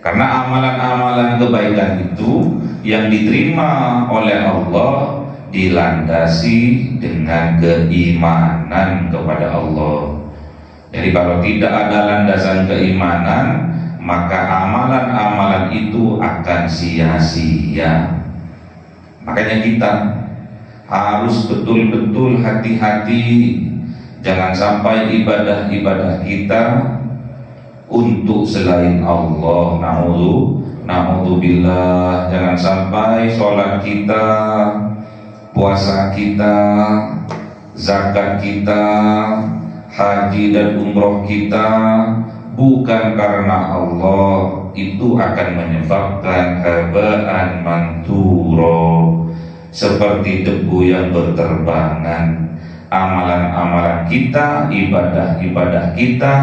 Karena amalan-amalan kebaikan itu yang diterima oleh Allah dilandasi dengan keimanan kepada Allah. Jadi kalau tidak ada landasan keimanan, maka amalan-amalan itu akan sia-sia. Makanya kita harus betul-betul hati-hati, jangan sampai ibadah-ibadah kita untuk selain Allah. Na'udzubillah. Jangan sampai sholat kita, puasa kita, zakat kita, haji dan umroh kita bukan karena Allah, itu akan menyebabkan haba'an manturo, seperti debu yang berterbangan. Amalan-amalan kita, ibadah-ibadah kita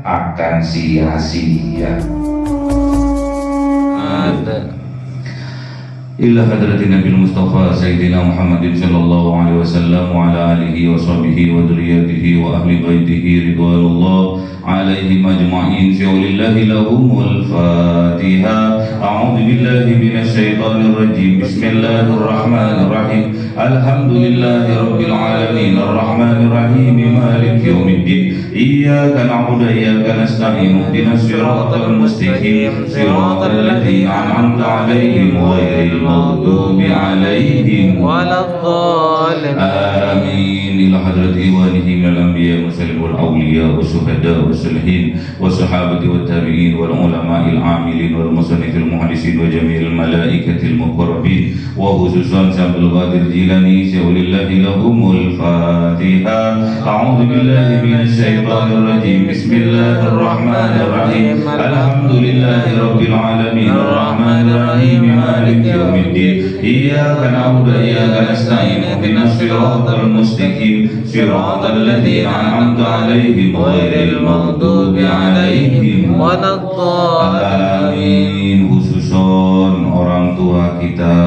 akan sia-sia. Ila hadratin Nabi Mustafa Sayyidina Muhammadin sallallahu alaihi wasallam wa ala alihi wa sahbihi wa dzurriyyatihi wa ahli baitihi ridwanullah alaihim ajma'in. Syaulillahi lahumul Fatiha. A'udzu billahi minasy syaithanir rajim. Bismillahirrahmanirrahim. Alhamdulillahi rabbil alamin arrahmanir rahim maliki yaumiddin. Iyyaka na'budu wa iyyaka nasta'in. Ihdinas siratal mustaqim. Siratal ladzina an'amta 'alaihim ghairil maghdubi 'alaihim waladdallin. Amin. Ila hadrati iwanihi minal anbiya mursalin wal awliya wasyuhada wassalihin wassahabati wattabi'in wal ulama'il 'amilin wal musannifil muhaddisin wa jami'il malaikatil muqarrabin wa khususan Syaikhul Qadir Jilani. Syaulillahi lahumul Fatiha. A'udzu billahi minasy syaithanir rajim. Bismillahirrahmanirrahim. Alhamdulillahi rabbil alamin arrahmanir rahim maliki yaumiddin. Iyyaka na'budu wa iyyaka nasta'in. Ihdinas siratal mustaqim. Siratal ladzina an'amta 'alaihim ghairil maghdubi 'alaihim waladdallin. Amin. Khususon orang tua kita,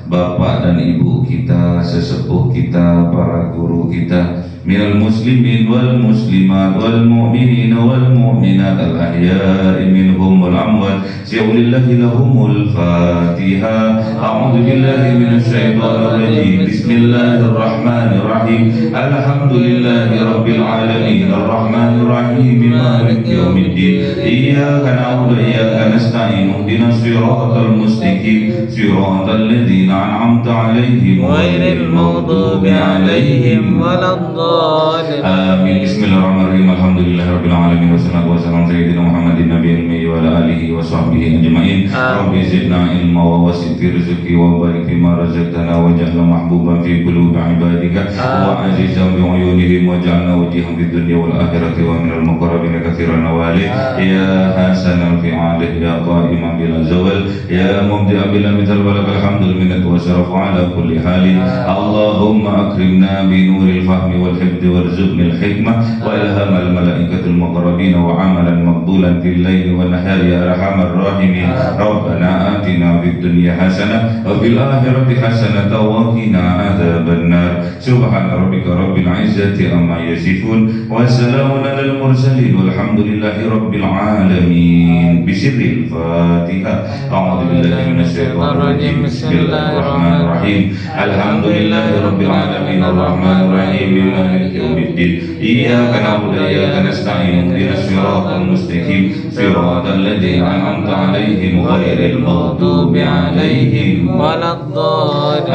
bapak dan ibu kita, sesepuh kita, para guru kita, minal muslimin wal muslimat wal mu'minin wal mu'minat al ahya'i minhum wal amwat. Syaulillahi lahumul Fatiha. A'udzu billahi minasy syaithanir rajim. Bismillahirrahmanirrahim. Alhamdulillahi rabbil alamin arrahmanir rahim maliki yaumiddin. Iyyaka na'budu wa iyyaka nasta'in. Ihdinas siratal mustaqim. Siratal ladzina an'amta 'alaihim ghairil maghdubi 'alaihim waladdallin. Amin. Bismillahirrahmanirrahim. Alhamdulillahirabbil alamin wassalatu wassalamu ala sayyidina Muhammadin nabiyil ummi wa ala alihi wa sahbihi ajma'in. Rabbi zidna ilma wa wasi' fi rizqi wa barik fima razaqtana waj'alna mahbuban fi qulubi ibadika wa azizan bi uyunihim waj'alna wajihan fid dunya wal akhirati wa minal muqarrabin katsiran wali. Ya hasanal fi'alih ya qa'iman bil zawal ya mubdi'a bil mithal walakal hamdul minnatu wa syarafu ala kulli halin. Allahumma akrimna bi nuril fahmi wal hifdzi warzuqnil hikmah wa ilhamal malaikatil muqarrabin wa amalan maqbulan fil laili wan nahari ya arhamar rahimin. Rabbana atina fid dunya hasanah wa fil akhirati hasanah wa qina adzaban nar. Subhana rabbika rabbil izzati amma yasifun wa salamun alal mursalin walhamdulillahi rabbil alamin. Bisirril Fatiha. A'udzu billahi minasy syaithanir rajim. Bismillahirrahmanirrahim. Alhamdulillahi rabbil alamin arrahmanir rahim maliki yaumiddin. Iyyaka na'budu wa iyyaka nasta'in. Ihdinas siratal mustaqim. Siratal ladzina an'amta 'alaihim ghairil maghdubi 'alaihim waladdallin.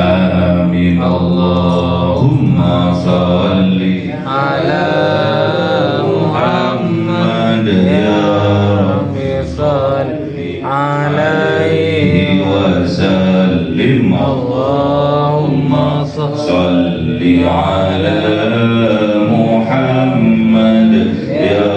Amin. Allahumma shalli ala Muhammad ya Rabbi shalli alaihi wa sallim. Allahumma shalli ala Muhammad ya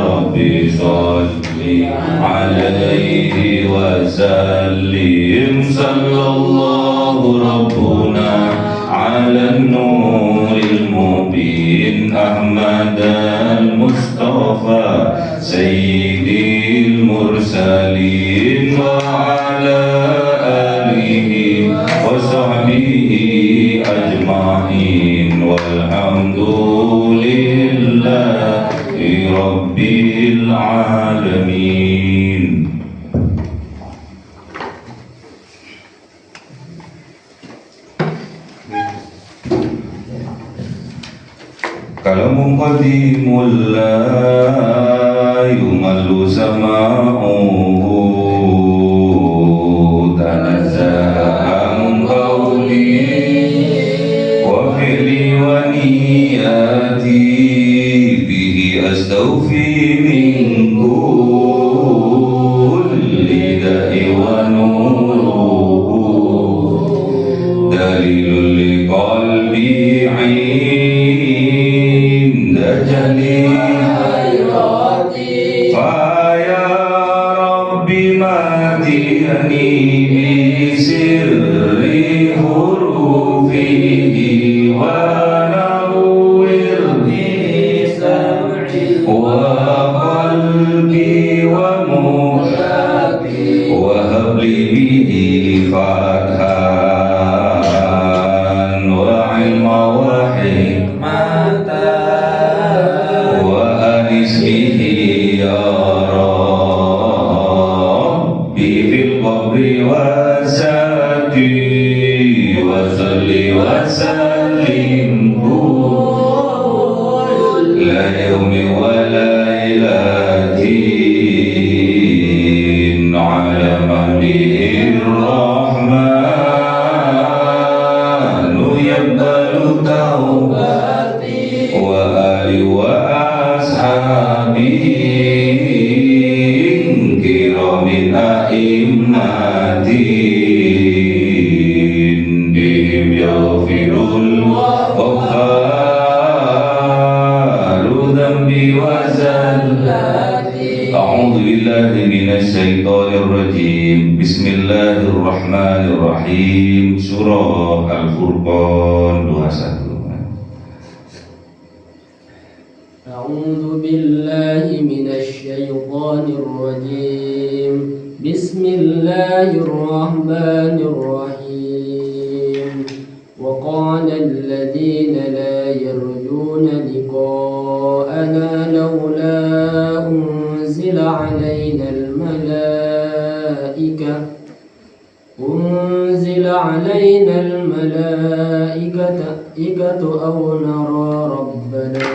Rabbi shalli alaihi wa sallim. Sallallahu rabbuna ala nuril mubin Ahmad al-Mustafa sayyidil mursalin wa ala alihi wa sahbihi ajma'in walhamdulillahi rabbil alamin. قديم لا يمل سماعه تنزه عن قولي وفعلي ونياتي به أستوفي من كل داء ونوره دليل لقلبي عند جليل فيا رب ماتيني بسر حروفه ونور بسمعي وقلبي ومحبي وهب لي به فتحا وعلما وحكمة وأنس به يا ربي في القبر وساتي وصل وسلم كل يوم وليلة على من به الرحمن يقبل توبتي وآلي وأصحابي كرام أئمة بهم يغفر الغفار ذنبي وزلاتي أعوذ بالله من الشيطان الرجيم بسم الله الرحمن الرحيم Surah Al-Furqan 21. أعوذ بالله من الشيطان الرجيم بسم الله الرحمن الرحيم وقال الذين لا يرجون لقاءنا لولا أنزل علينا الملائكة أو نرى ربنا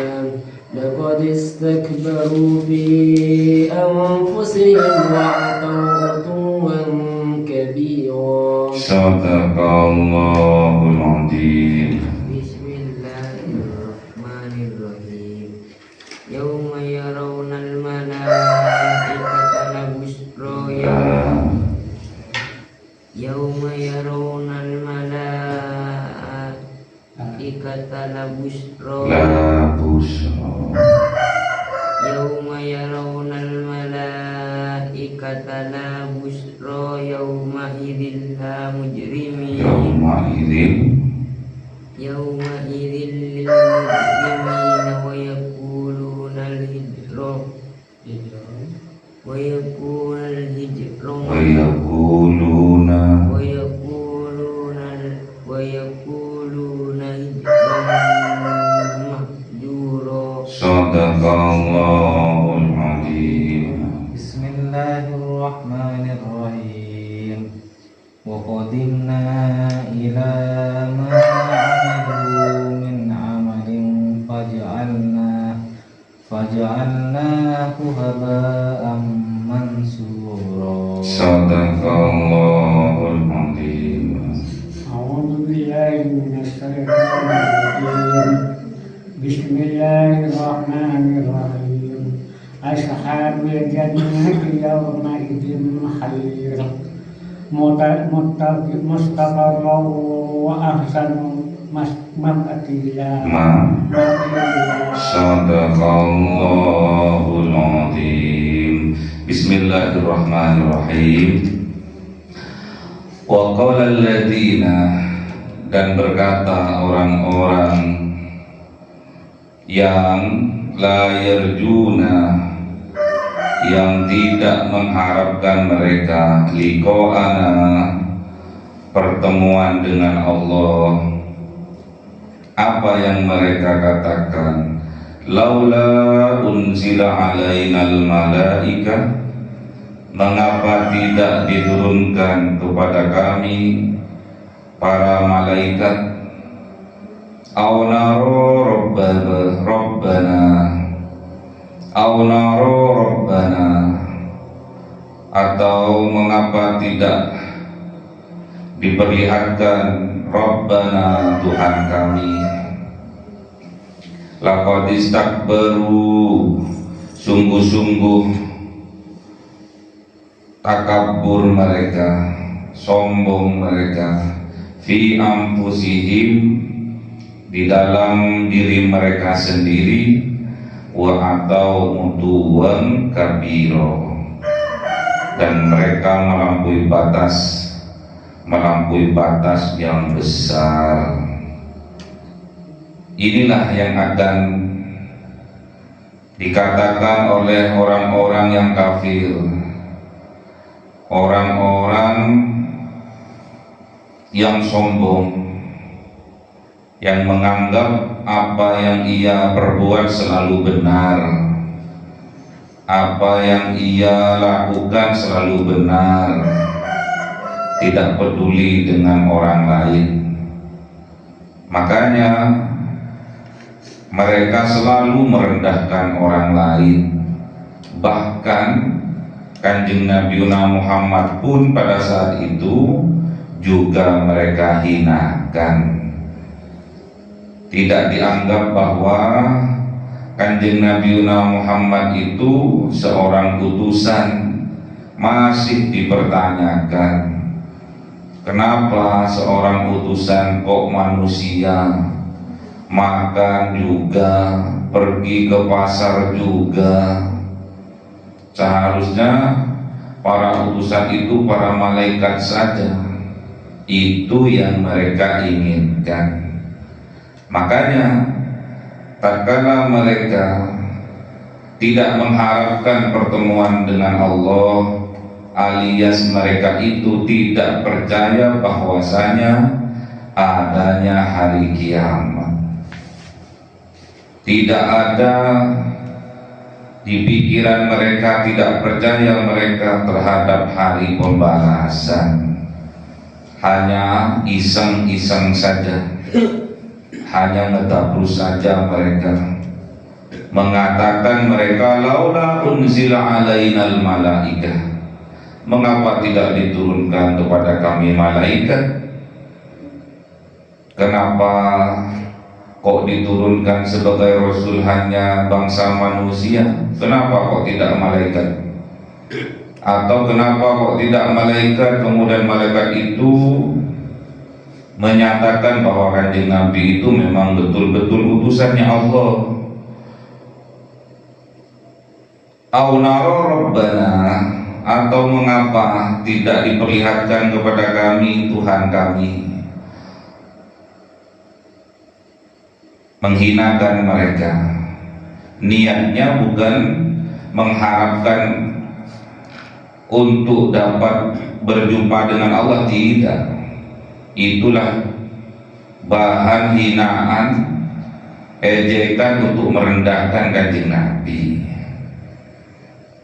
لقد استكبروا في أنفسهم وعتوا عتوا كبيرا. صدق الله العظيم. بسم الله الرحمن الرحيم يوم يرون الملائكة لبشرى يوم يرون الملائكة لبشرى يوم يرون الملائكة لا بشرى يومئذ للمجرمين ويقولون مهجورا. Sadaqallahul Azim. Bismillahirrahmanirrahim. Wa qadimna ila ma 'amilu min 'amalin faj'alnahu haba'an mansura. Sadaqallahul Azim. أعوذ بالله من الشيطان الرجيم بسم الله الرحمن الرحيم أصحاب الجنة يومئذ خير مستقرا وأحسن مقيلا. Sadaqallahul Azim. Bismillahirrahmanirrahim. Wa qala alladziina, dan berkata orang-orang yang la yarjuna, yang tidak mengharapkan mereka liqa'ana, pertemuan dengan Allah. Apa yang mereka katakan? Laula unzila alainal malaika, mengapa tidak diturunkan kepada kami para malaikat? au naro rabbana au naro rabbana, atau mengapa tidak diperlihatkan Rabbana, Tuhan kami. Laqad istakbaru, sungguh-sungguh takabur mereka, sombong mereka, fi anfusihim, di dalam diri mereka sendiri, wa atau mutuwan kabiro, dan mereka melampaui batas yang besar. Inilah yang akan dikatakan oleh orang-orang yang kafir, orang-orang yang sombong, yang menganggap apa yang ia perbuat selalu benar, apa yang ia lakukan selalu benar, tidak peduli dengan orang lain. Makanya mereka selalu merendahkan orang lain. Bahkan Kanjeng Nabi Muhammad pun pada saat itu juga mereka hinakan. Tidak dianggap bahwa Kanjeng Nabi Muhammad itu seorang utusan. Masih dipertanyakan, kenapa seorang utusan kok manusia, makan juga, pergi ke pasar juga. Seharusnya para utusan itu para malaikat saja. Itu yang mereka inginkan. Makanya tatkala mereka tidak mengharapkan pertemuan dengan Allah, alias mereka itu tidak percaya bahwasanya adanya hari kiamat, tidak ada di pikiran mereka, tidak percaya mereka terhadap hari pembalasan. Hanya iseng-iseng saja, hanya ngetabrus saja mereka, mengatakan mereka laula unzila alainal malaikah, mengapa tidak diturunkan kepada kami malaikat? Kenapa kok diturunkan sebagai rasul hanya bangsa manusia? Kenapa kok tidak malaikat? Atau kenapa kok tidak malaikat, kemudian malaikat itu menyatakan bahwa Kanjeng Nabi itu memang betul-betul utusannya Allah. Au naro rabbana, atau mengapa tidak diperlihatkan kepada kami Tuhan kami? Menghinakan mereka. Niatnya bukan mengharapkan untuk dapat berjumpa dengan Allah, tidak. Itulah bahan hinaan, ejekan untuk merendahkan Kanjeng Nabi.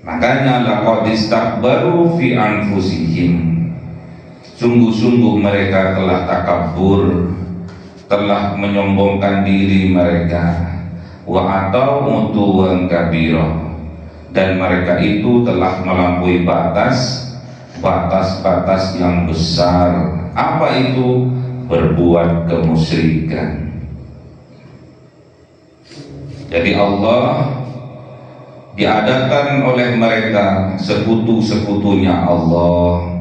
Makanya laqad istakbaru fi anfusihim, sungguh-sungguh mereka telah takabur, telah menyombongkan diri mereka, wa atau mutuwan kabiro, dan mereka itu telah melampaui batas-batas yang besar. Apa itu? Berbuat kemusyrikan. Jadi Allah diadakan oleh mereka sekutu-sekutunya Allah.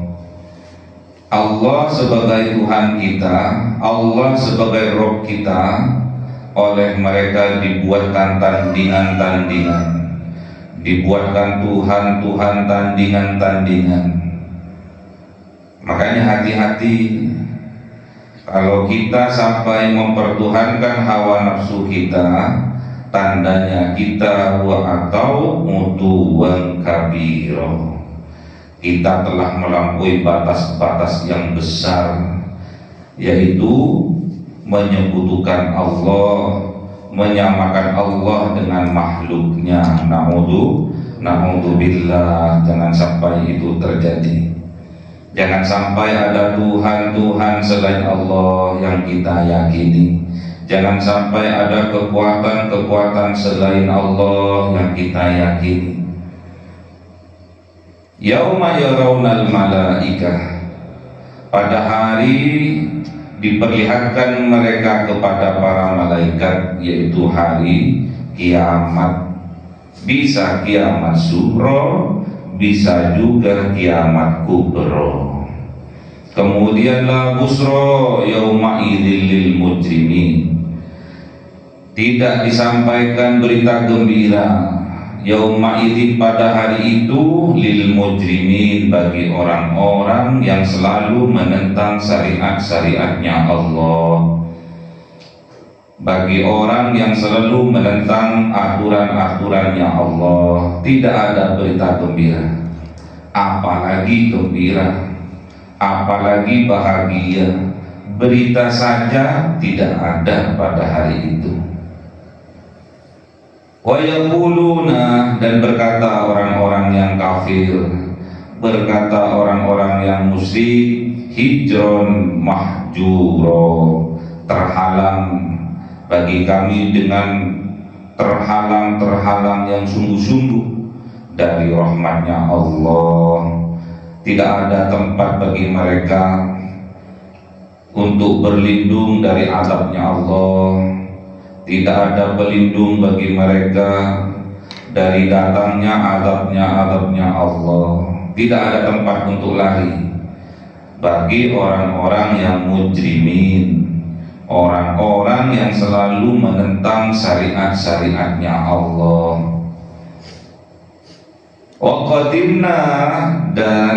Allah sebagai Tuhan kita, Allah sebagai Rob kita, oleh mereka dibuatkan tandingan-tandingan, dibuatkan Tuhan-Tuhan tandingan-tandingan. Makanya hati-hati kalau kita sampai mempertuhankan hawa nafsu kita, tandanya kita wa atau mutuwan kabiro, kita telah melampaui batas-batas yang besar, yaitu menyekutukan Allah, menyamakan Allah dengan makhluknya. Na'udzubillah, jangan sampai itu terjadi. Jangan sampai ada Tuhan-Tuhan selain Allah yang kita yakini. Jangan sampai ada kekuatan-kekuatan selain Allah yang kita yakini. Yauma yarawnal malaikah, pada hari diperlihatkan mereka kepada para malaikat, yaitu hari kiamat. Bisa kiamat sughra, bisa juga kiamat kubra. Kemudian la busra yauma idzil lil mujrimin, tidak disampaikan berita gembira yauma idzin pada hari itu lil mujrimin, bagi orang-orang yang selalu menentang syariat-syariatnya Allah, bagi orang yang selalu menentang aturan-aturannya Allah. Tidak ada berita gembira, apalagi gembira, apalagi bahagia. Berita saja tidak ada pada hari itu. Wa yaquluna, dan berkata orang-orang yang kafir, berkata orang-orang yang musyrik, hijron mahjuro, terhalang bagi kami dengan terhalang-terhalang yang sungguh-sungguh dari rahmatnya Allah. Tidak ada tempat bagi mereka untuk berlindung dari azabnya Allah. Tidak ada pelindung bagi mereka dari datangnya azabnya Allah. Tidak ada tempat untuk lari bagi orang-orang yang mujrimin, orang-orang yang selalu menentang syariat-syariatnya Allah. Wa qadimna, dan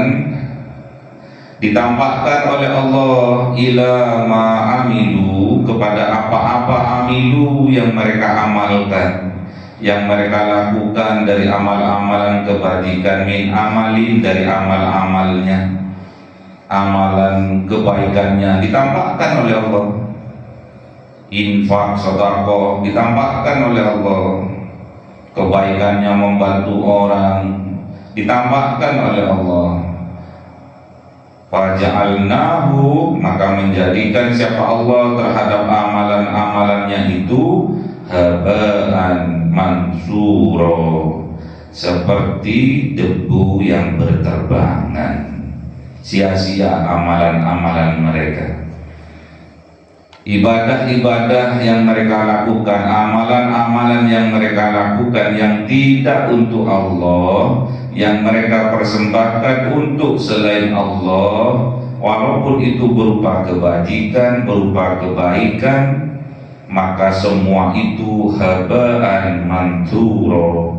ditampakkan oleh Allah ila ma amilu, kepada apa-apa amilu yang mereka amalkan, yang mereka lakukan dari amal-amalan kebajikan, min amalin, dari amal-amalnya, amalan kebaikannya ditampakkan oleh Allah. Infak, sedekah ditampakkan oleh Allah. Kebaikannya membantu orang ditampakkan oleh Allah. Faja'alnahu, maka menjadikan siapa Allah terhadap amalan-amalannya itu haba'an mansuro, seperti debu yang berterbangan. Sia-sia amalan-amalan mereka, ibadah-ibadah yang mereka lakukan, amalan-amalan yang mereka lakukan yang tidak untuk Allah, yang mereka persembahkan untuk selain Allah, walaupun itu berupa kebajikan, berupa kebaikan, maka semua itu haba'an mansuro,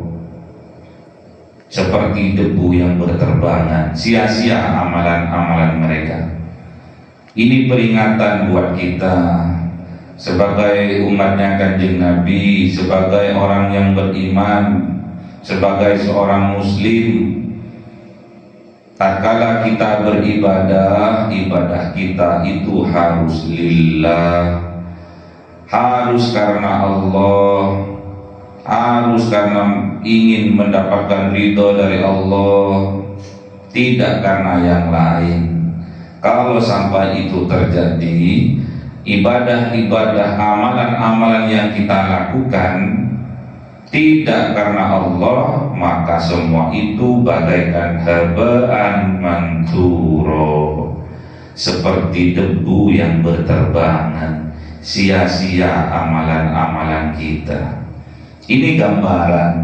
seperti debu yang berterbangan. Sia-sia amalan-amalan mereka. Ini peringatan buat kita sebagai umatnya Kanjeng Nabi, sebagai orang yang beriman, sebagai seorang muslim. Tatkala kita beribadah, ibadah kita itu harus lillah, harus karena Allah, harus karena ingin mendapatkan ridho dari Allah, tidak karena yang lain. Kalau sampai itu terjadi, ibadah-ibadah, amalan-amalan yang kita lakukan tidak karena Allah, maka semua itu bagaikan haba'an mansuro, seperti debu yang berterbangan. Sia-sia amalan-amalan kita. Ini gambaran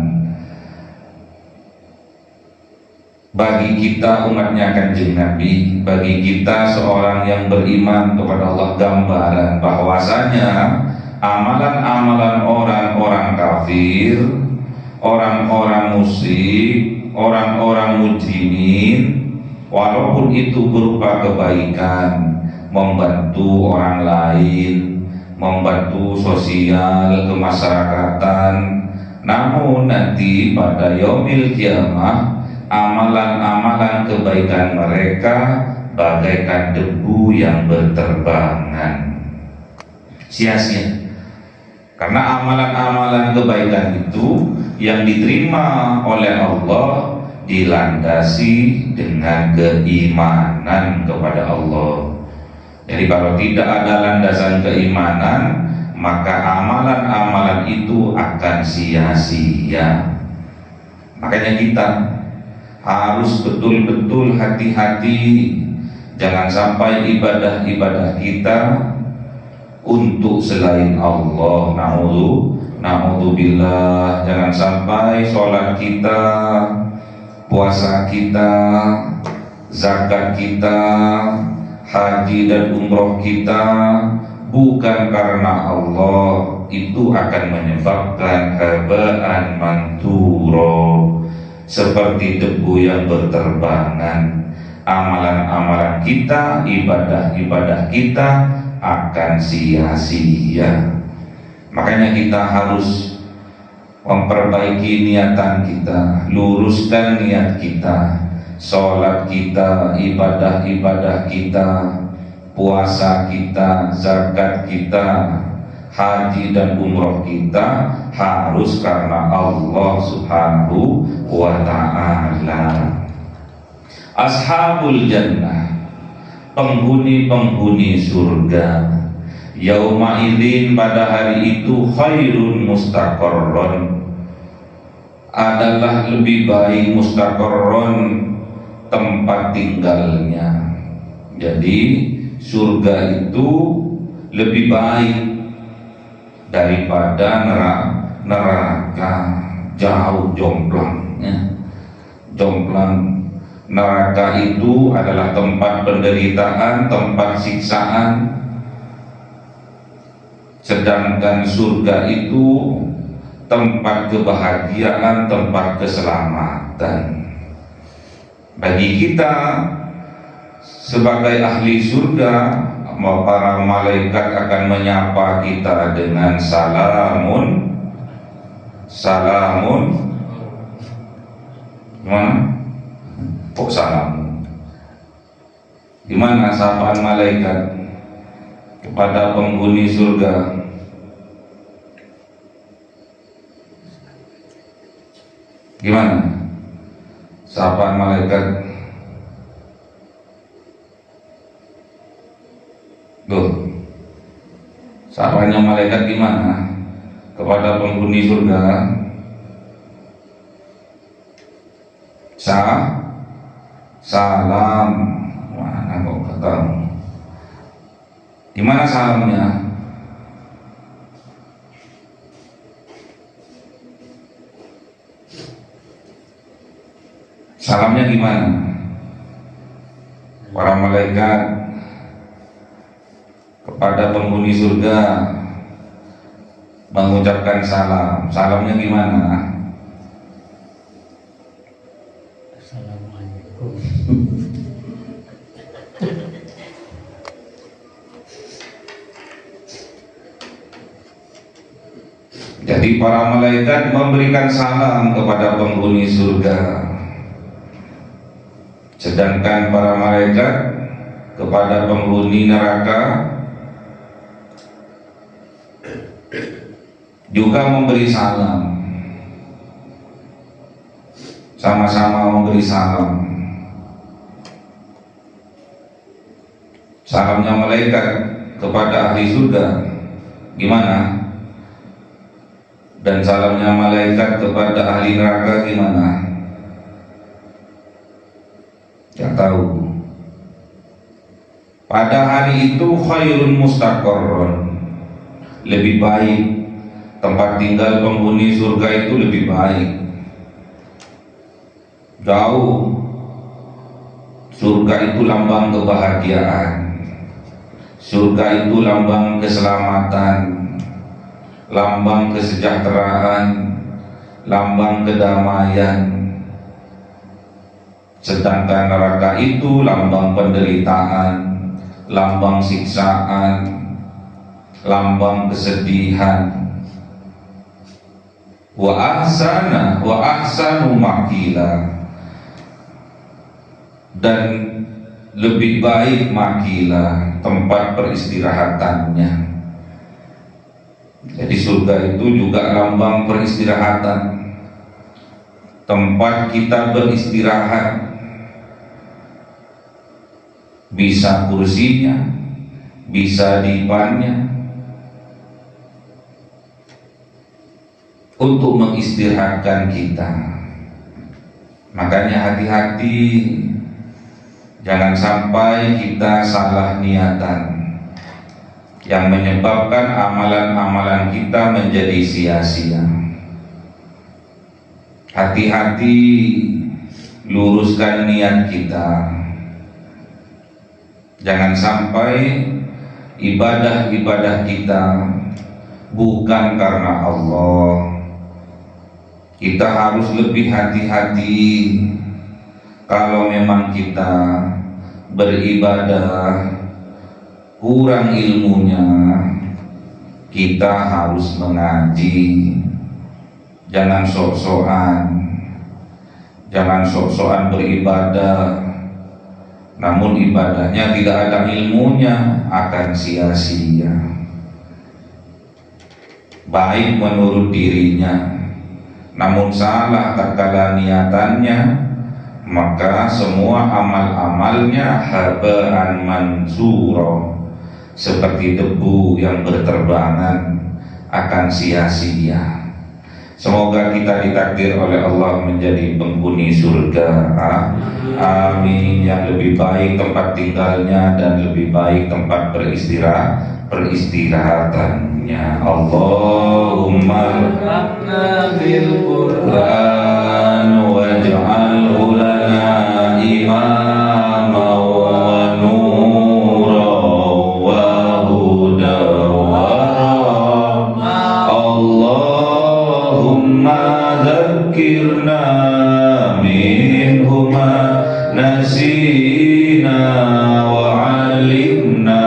bagi kita umatnya Kanjeng Nabi, bagi kita seorang yang beriman kepada Allah, gambaran bahwasanya amalan-amalan orang-orang kafir, orang-orang musyrik, orang-orang mujrimin, walaupun itu berupa kebaikan, membantu orang lain, membantu sosial kemasyarakatan, namun nanti pada yaumil kiamah amalan-amalan kebaikan mereka bagaikan debu yang berterbangan. Sia-sia. Karena amalan-amalan kebaikan itu yang diterima oleh Allah dilandasi dengan keimanan kepada Allah. Jadi kalau tidak ada landasan keimanan, maka amalan-amalan itu akan sia-sia. Makanya kita harus betul-betul hati-hati, jangan sampai ibadah-ibadah kita untuk selain Allah. Na'udzubillah. Jangan sampai sholat kita, puasa kita, zakat kita, haji dan umroh kita bukan karena Allah, itu akan menyebabkan haba'an manturo, seperti debu yang berterbangan. Amalan-amalan kita, ibadah-ibadah kita akan sia-sia. Makanya kita harus memperbaiki niatan kita, luruskan niat kita, sholat kita, ibadah-ibadah kita, puasa kita, zakat kita, haji dan umroh kita harus karena Allah Subhanahu wa ta'ala. Ashabul jannah, penghuni-penghuni surga, yauma idzin, pada hari itu, khairun mustaqarron, adalah lebih baik, mustaqarron tempat tinggalnya. Jadi surga itu lebih baik daripada neraka, jauh jomplangnya. Jomplang neraka itu adalah tempat penderitaan, tempat siksaan, sedangkan surga itu tempat kebahagiaan, tempat keselamatan. Bagi kita sebagai ahli surga, para malaikat akan menyapa kita dengan salamun. Gimana? Kok salamun? Gimana sapaan malaikat kepada penghuni surga? Gimana sapaan malaikat? Tuh, sapaannya malaikat gimana kepada penghuni surga? Salam. Mana kok ketemu? Gimana salamnya? Salamnya gimana? Para malaikat kepada penghuni surga mengucapkan salam. Salamnya gimana? Assalamualaikum. Jadi para malaikat memberikan salam kepada penghuni surga, sedangkan para malaikat kepada penghuni neraka juga memberi salam, sama-sama memberi salam. Salamnya malaikat kepada ahli surga gimana? Dan salamnya malaikat kepada ahli neraka gimana? Tidak tahu. Pada hari itu khairun mustaqarron, lebih baik tempat tinggal penghuni surga itu lebih baik. Jauh. Surga itu lambang kebahagiaan. Surga itu lambang keselamatan, lambang kesejahteraan, lambang kedamaian. Sedangkan neraka itu lambang penderitaan, lambang siksaan, lambang kesedihan. Wa ahsanu makila, dan lebih baik makila tempat peristirahatannya. Jadi surga itu juga lambang peristirahatan, tempat kita beristirahat. Bisa kursinya, bisa dipannya, untuk mengistirahatkan kita. Makanya hati-hati, jangan sampai kita salah niatan yang menyebabkan amalan-amalan kita menjadi sia-sia. Hati-hati, luruskan niat kita. Jangan sampai ibadah-ibadah kita bukan karena Allah. Kita harus lebih hati-hati kalau memang kita beribadah kurang ilmunya, kita harus mengaji. Jangan sok-sokan beribadah, namun ibadahnya tidak ada ilmunya, akan sia-sia. Baik menurut dirinya, namun salah tatkala niatannya, maka semua amal-amalnya haba'an mansura, seperti debu yang berterbangan, akan sia-sia. Semoga kita ditakdir oleh Allah menjadi penghuni surga. Amin. Yang lebih baik tempat tinggalnya dan lebih baik tempat peristirahatannya. Allahumma rabbana bil Qur'an waj'alhu lana imama wa nura wa huda wa rahmah. Allahumma dzakirna minhu ma nasina wa 'allimna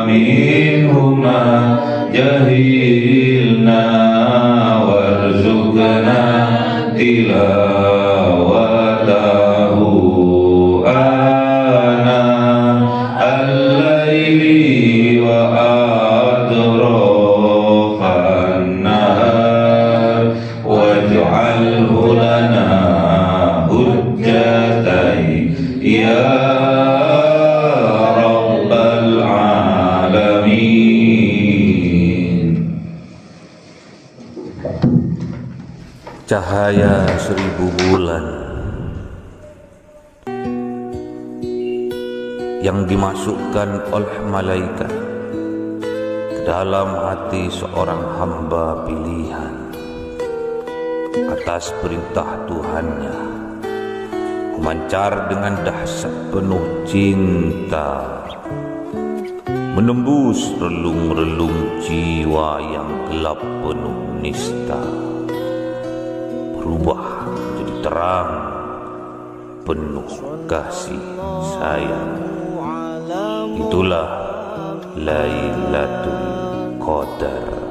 minhu ma jahilna warzuqna tilawatahu ana al-laili wa atrafan nahar waj'alhu lana hujjatai ya rabbal alamin. Cahaya 1000 bulan yang dimasukkan oleh malaikat ke dalam hati seorang hamba pilihan atas perintah Tuhannya, memancar dengan dahsyat penuh cinta, menembus relung-relung jiwa yang gelap penuh nista, berubah menjadi terang penuh kasih sayang. Itulah Lailatul Qadar.